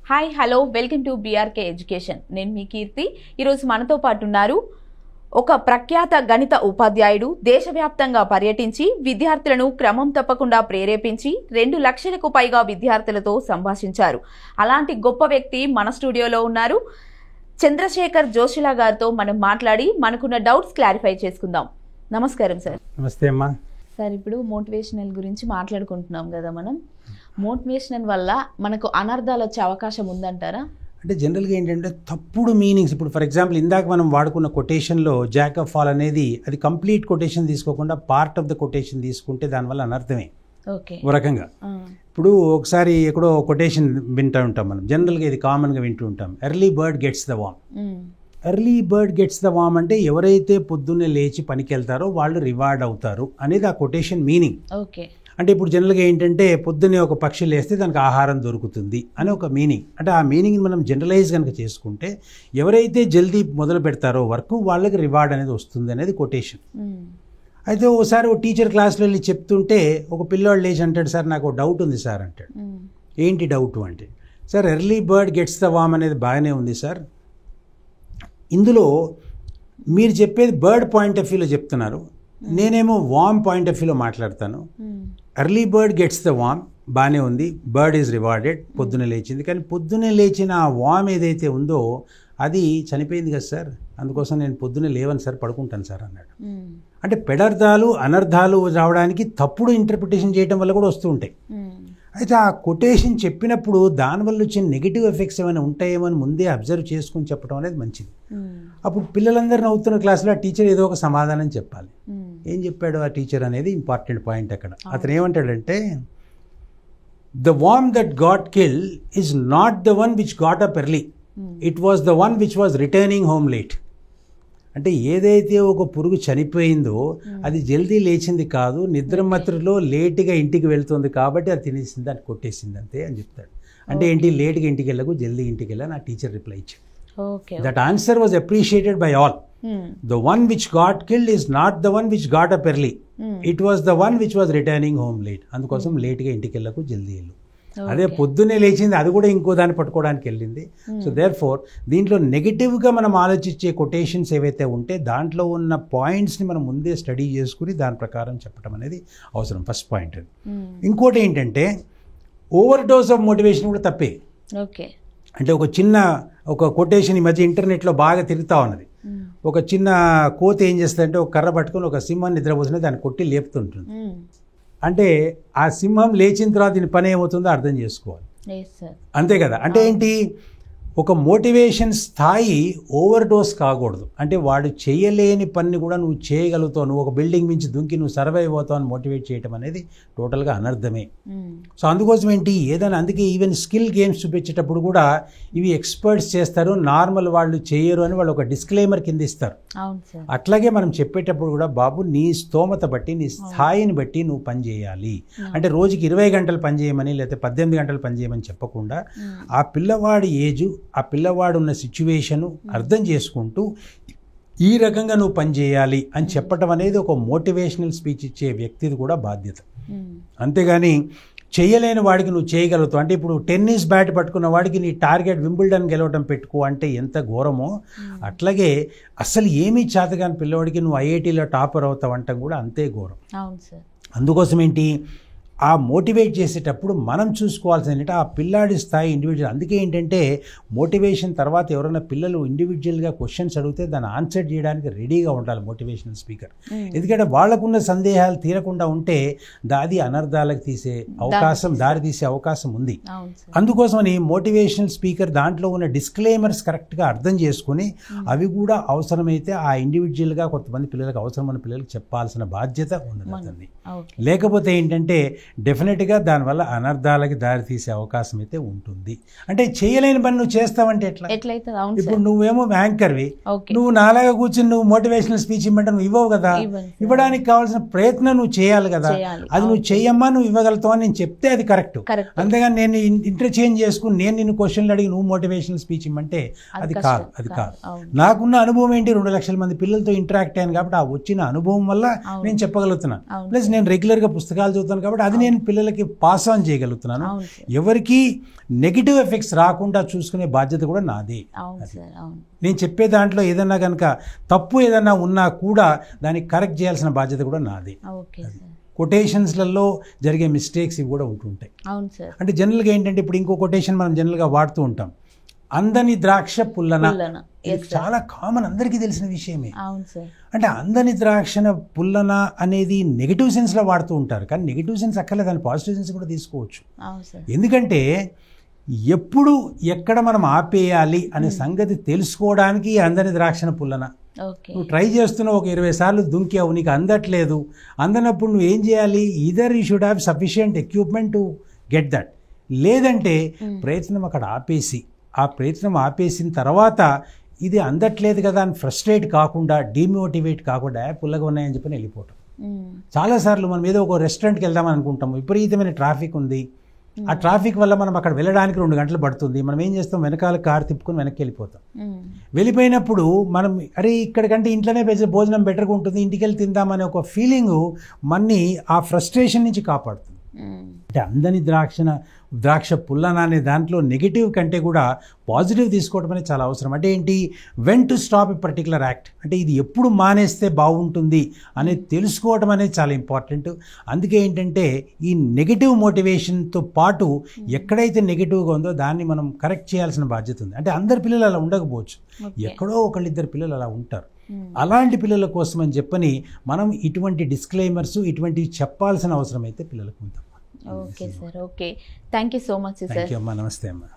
Hi hello welcome to BRK education. నేను మీ కీర్తి. ఈరోజు మనతో పాటు ఉన్నారు ఒక ప్రఖ్యాత గణిత ఉపాధ్యాయుడు. దేశవ్యాప్తంగా పర్యటించి విద్యార్థులను క్రమం తప్పకుండా ప్రేరేపించి 2 లక్షలకు పైగా విద్యార్థులతో సంభాషించారు. అలాంటి గొప్ప వ్యక్తి మన స్టూడియోలో ఉన్నారు. చంద్రశేఖర్ జోషిలా గారితో మనం మాట్లాడి మనకున్న డౌట్స్ క్లారిఫై చేసుకుందాం. నమస్కారం సార్. నమస్తే అమ్మా. సార్, ఇప్పుడు మోటివేషనల్ గురించి మాట్లాడుకుంటున్నాం కదా. మనం మోటివేషనల్ వల్ల మనకు అనర్థాలు వచ్చే అవకాశం ఉందంటారా? అంటే జనరల్గా ఏంటంటే తప్పుడు మీనింగ్స్, ఇప్పుడు ఫర్ ఎగ్జాంపుల్ ఇందాక మనం వాడుకున్న కొటేషన్లో జాక్ ఆఫ్ ఆల్ అనేది అది కంప్లీట్ కొటేషన్ తీసుకోకుండా పార్ట్ ఆఫ్ ద కొటేషన్ తీసుకుంటే దానివల్ల అనర్థమే ఓ రకంగా. ఇప్పుడు ఒకసారి ఎక్కడో కొటేషన్ వింటూ ఉంటాం మనం, జనరల్గా ఇది కామన్గా వింటూ ఉంటాం, early bird gets the worm. Early bird gets the worm అంటే ఎవరైతే పొద్దున్నే లేచి పనికి వెళ్తారో వాళ్ళు రివార్డ్ అవుతారు అనేది ఆ కొటేషన్ మీనింగ్. ఓకే. అంటే ఇప్పుడు జనరల్గా ఏంటంటే పొద్దున్నే ఒక పక్షి లేస్తే దానికి ఆహారం దొరుకుతుంది అని ఒక మీనింగ్. అంటే ఆ మీనింగ్ని మనం జనరలైజ్ కనుక చేసుకుంటే ఎవరైతే జల్దీ మొదలు పెడతారో వర్క్ వాళ్ళకి రివార్డ్ అనేది వస్తుంది అనేది కొటేషన్. అయితే ఒకసారి ఒక టీచర్ క్లాస్లో వెళ్ళి చెప్తుంటే ఒక పిల్లోడు లేచి అంటాడు, సార్ నాకు ఒక డౌట్ ఉంది సార్ అంటాడు. ఏంటి డౌట్ అంటే, sir early bird gets the worm అనేది బాగానే ఉంది సార్, ఇందులో మీరు చెప్పేది బర్డ్ పాయింట్ ఆఫ్ వ్యూలో చెప్తున్నారు, నేనేమో వామ్ పాయింట్ ఆఫ్ వ్యూలో మాట్లాడతాను. ఎర్లీ బర్డ్ గెట్స్ ద వామ్ బాగానే ఉంది, బర్డ్ ఈజ్ రివార్డెడ్, పొద్దున్నే లేచింది, కానీ పొద్దున్నే లేచిన ఆ వామ్ ఏదైతే ఉందో అది చనిపోయింది కదా సార్, అందుకోసం నేను పొద్దున్నే లేవను సార్, పడుకుంటాను సార్ అన్నాడు. అంటే పెడర్థాలు అనర్థాలు రావడానికి తప్పుడు ఇంటర్ప్రిటేషన్ చేయడం వల్ల కూడా వస్తూ ఉంటాయి. అయితే ఆ కొటేషన్ చెప్పినప్పుడు దానివల్ల వచ్చిన నెగిటివ్ ఎఫెక్ట్స్ ఏమైనా ఉంటాయేమో అని ముందే అబ్జర్వ్ చేసుకుని చెప్పడం అనేది మంచిది. అప్పుడు పిల్లలందరూ నవ్వుతున్న క్లాసులో ఆ టీచర్ ఏదో ఒక సమాధానం చెప్పాలి. ఏం చెప్పాడు ఆ టీచర్ అనేది ఇంపార్టెంట్ పాయింట్ అక్కడ. అతను ఏమంటాడంటే, the warm that got kill is not the one which got up early, it was the one which was returning home late. అంటే ఏదైతే ఒక పురుగు చనిపోయిందో అది జల్దీ లేచింది కాదు, నిద్రమత్తులో లేటుగా ఇంటికి వెళ్తుంది కాబట్టి అది తినేసింది, అది కొట్టేసింది అంతే అని చెప్తాడు. అంటే ఏంటి, లేటుగా ఇంటికి వెళ్ళకు జల్దీ ఇంటికి వెళ్ళని ఆ టీచర్ రిప్లై ఇచ్చాడు. That answer was appreciated by all. The one which got killed is not the one which got up early. It was the one which was returning home late. అందుకోసం లేట్గా ఇంటికి వెళ్ళకు జల్దీ వెళ్ళు. అదే పొద్దున్నే లేచింది అది కూడా ఇంకో దాన్ని పట్టుకోవడానికి వెళ్ళింది. సో దేర్ ఫోర్ దీంట్లో నెగిటివ్గా మనం ఆలోచించే కొటేషన్స్ ఏవైతే ఉంటే దాంట్లో ఉన్న పాయింట్స్ని మనం ముందే స్టడీ చేసుకుని దాని ప్రకారం చెప్పడం అనేది అవసరం. First point. ఇంకోటి ఏంటంటే ఓవర్ డోస్ ఆఫ్ మోటివేషన్ కూడా తప్పే. ఓకే. అంటే ఒక కొటేషన్ ఈ మధ్య ఇంటర్నెట్లో బాగా తిరుగుతూ ఉన్నది. ఒక చిన్న కోతి ఏం చేస్తుందంటే ఒక కర్ర పట్టుకొని ఒక సింహాన్ని నిద్రపోతుంటే దాన్ని కొట్టి లేపుతుంటుంది. అంటే ఆ సింహం లేచిన తర్వాత దీని పని ఏమవుతుందో అర్థం చేసుకోవాలి, అంతే కదా. అంటే ఏంటి, ఒక మోటివేషన్ స్థాయి ఓవర్ డోస్ కాకూడదు. అంటే వాడు చేయలేని పని కూడా నువ్వు చేయగలుగుతావు, నువ్వు ఒక బిల్డింగ్ మించి దుంకి నువ్వు సర్వైవ్ అవుతావు అని మోటివేట్ చేయడం అనేది టోటల్గా అనర్థమే. సో అందుకోసం ఏంటి, ఏదైనా అందుకే ఈవెన్ స్కిల్ గేమ్స్ చూపించేటప్పుడు కూడా ఇవి ఎక్స్పర్ట్స్ చేస్తారు, నార్మల్ వాళ్ళు చేయరు అని వాళ్ళు ఒక డిస్క్లైమర్ కింద ఇస్తారు. అట్లాగే మనం చెప్పేటప్పుడు కూడా బాబు నీ స్తోమత బట్టి నీ స్థాయిని బట్టి నువ్వు పని చేయాలి. అంటే రోజుకి 20 గంటలు పని చేయమని లేకపోతే 18 గంటలు పని చేయమని చెప్పకుండా ఆ పిల్లవాడి ఏజు, ఆ పిల్లవాడు ఉన్న సిచ్యువేషను అర్థం చేసుకుంటూ ఈ రకంగా నువ్వు పని చేయాలి అని చెప్పటం అనేది ఒక మోటివేషనల్ స్పీచ్ ఇచ్చే వ్యక్తిది కూడా బాధ్యత. అంతేగాని చేయలేని వాడికి నువ్వు చేయగలుగుతావు అంటే, ఇప్పుడు టెన్నిస్ బ్యాట్ పట్టుకున్న వాడికి నీ టార్గెట్ వింబుల్డన్ గెలవడం పెట్టుకో అంటే ఎంత ఘోరమో, అట్లాగే అసలు ఏమీ చేతగాని పిల్లవాడికి నువ్వు ఐఐటీలో టాపర్ అవుతావు అంటాం కూడా అంతే ఘోరం. అందుకోసం ఏంటి, ఆ మోటివేట్ చేసేటప్పుడు మనం చూసుకోవాల్సింది ఏంటంటే ఆ పిల్లాడి స్థాయి ఇండివిజువల్. అందుకే ఏంటంటే మోటివేషన్ తర్వాత ఎవరైనా పిల్లలు ఇండివిజువల్గా క్వశ్చన్స్ అడిగితే దాన్ని ఆన్సర్ చేయడానికి రెడీగా ఉండాలి మోటివేషనల్ స్పీకర్. ఎందుకంటే వాళ్ళకున్న సందేహాలు తీరకుండా ఉంటే దాది అనర్థాలకు దారి తీసే అవకాశం ఉంది. అందుకోసమని మోటివేషనల్ స్పీకర్ దాంట్లో ఉన్న డిస్క్లైమర్స్ కరెక్ట్గా అర్థం చేసుకుని అవి కూడా అవసరమైతే ఆ ఇండివిజువల్గా కొంతమంది పిల్లలకు అవసరమైన పిల్లలకు చెప్పాల్సిన బాధ్యత ఉన్నది అతన్ని. లేకపోతే ఏంటంటే డెఫినెట్గా దానివల్ల అనర్థాలకి దారి తీసే అవకాశం అయితే ఉంటుంది. అంటే చేయలేని పని నువ్వు చేస్తావంటే ఎట్లయితే, ఇప్పుడు నువ్వేమో యాంకర్వి, నువ్వు నాలాగా కూర్చుని నువ్వు మోటివేషనల్ స్పీచ్ ఇవ్వమంటే నువ్వు ఇవ్వవు కదా, ఇవ్వడానికి కావాల్సిన ప్రయత్నం నువ్వు చేయాలి కదా. అది నువ్వు చెయ్యమ్మా నువ్వు ఇవ్వగలుగుతావు అని నేను చెప్తే అది కరెక్ట్. అంతేగాని నేను ఇంటర్చేంజ్ చేసుకుని నేను నిన్ను క్వశ్చన్లు అడిగి నువ్వు మోటివేషనల్ స్పీచ్ ఇవ్వమంటే అది కాదు. నాకున్న అనుభవం ఏంటి, 2 లక్షల మంది పిల్లలతో ఇంటరాక్ట్ అయ్యాను కాబట్టి ఆ వచ్చిన అనుభవం వల్ల నేను చెప్పగలుగుతున్నాను. ప్లస్ నేను రెగ్యులర్గా పుస్తకాలు చదువుతాను కాబట్టి అది నేను పిల్లలకి పాస్ ఆన్ చేయగలుగుతున్నాను. అవును సార్. ఎవరికి నెగిటివ్ ఎఫెక్ట్స్ రాకుండా చూసుకునే బాధ్యత కూడా నాది. అవును సార్. అవును. నేను చెప్పే దాంట్లో ఏదన్నా కనుక తప్పు ఏదన్నా ఉన్నా కూడా దాన్ని కరెక్ట్ చేయాల్సిన బాధ్యత కూడా నాది. Okay sir. కొటేషన్స్లలో జరిగే మిస్టేక్స్ ఇవి కూడా ఉంటుంటాయి. అవును సార్. అంటే జనరల్గా ఏంటంటే ఇప్పుడు ఇంకో కొటేషన్ మనం జనరల్గా వాడుతూ ఉంటాం, అందని ద్రాక్ష పుల్లన. ఇది చాలా కామన్, అందరికీ తెలిసిన విషయమే. అవును సార్. అంటే అందని ద్రాక్ష పుల్లన అనేది నెగిటివ్ సెన్స్లో వాడుతూ ఉంటారు, కానీ నెగిటివ్ సెన్స్ అక్కర్లేదు, దాని పాజిటివ్ సెన్స్ కూడా తీసుకోవచ్చు. అవును సార్. ఎందుకంటే ఎప్పుడు ఎక్కడ మనం ఆపేయాలి అనే సంగతి తెలుసుకోవడానికి ఈ అందని ద్రాక్షన పుల్లన. ఓకే. నువ్వు ట్రై చేస్తున్నావు, ఒక 20 సార్లు దుంకావు, నీకు అందట్లేదు. అందనప్పుడు నువ్వు ఏం చేయాలి? Either you should have sufficient equipment to get that, లేదంటే ప్రయత్నం అక్కడ ఆపేసి, ఆ ప్రయత్నం ఆపేసిన తర్వాత ఇది అందట్లేదు కదా అని ఫ్రస్ట్రేట్ కాకుండా, డిమోటివేట్ కాకుండా పుల్లగా ఉన్నాయని చెప్పని వెళ్ళిపోవటం. చాలాసార్లు మనం ఏదో ఒక రెస్టారెంట్కి వెళ్దామని అనుకుంటాము, విపరీతమైన ట్రాఫిక్ ఉంది, ఆ ట్రాఫిక్ వల్ల మనం అక్కడ వెళ్ళడానికి 2 గంటలు పడుతుంది. మనం ఏం చేస్తాం? వెనకాల కారు తిప్పుకొని వెనక్కి వెళ్ళిపోతాం. వెళ్ళిపోయినప్పుడు మనం అరే ఇక్కడికంటే ఇంట్లోనే భోజనం బెటర్గా ఉంటుంది, ఇంటికి వెళ్ళి తిందామనే ఒక ఫీలింగు మన్ని ఆ ఫ్రస్ట్రేషన్ నుంచి కాపాడుతుంది. అంటే అందని ద్రాక్ష పుల్లన అనే దాంట్లో నెగిటివ్ కంటే కూడా పాజిటివ్ తీసుకోవడం అనేది చాలా అవసరం. అంటే ఏంటి? When to stop a particular act, అంటే ఇది ఎప్పుడు మానేస్తే బాగుంటుంది అనేది తెలుసుకోవడం అనేది చాలా ఇంపార్టెంట్. అందుకే ఏంటంటే ఈ నెగిటివ్ మోటివేషన్తో పాటు ఎక్కడైతే నెగిటివ్గా ఉందో దాన్ని మనం కరెక్ట్ చేయాల్సిన బాధ్యత ఉంది. అంటే అందరి పిల్లలు అలా ఉండకపోవచ్చు, ఎక్కడో ఒకళ్ళిద్దరు పిల్లలు అలా ఉంటారు. అలాంటి పిల్లల కోసం అని చెప్పని మనం ఇటువంటి డిస్క్లైమర్స్ ఇటువంటివి చెప్పాల్సిన అవసరం అయితే పిల్లలకు ఉంది. Okay sir. Okay, thank you so much sir. Thank you అమ్మా. నమస్తే అమ్మా.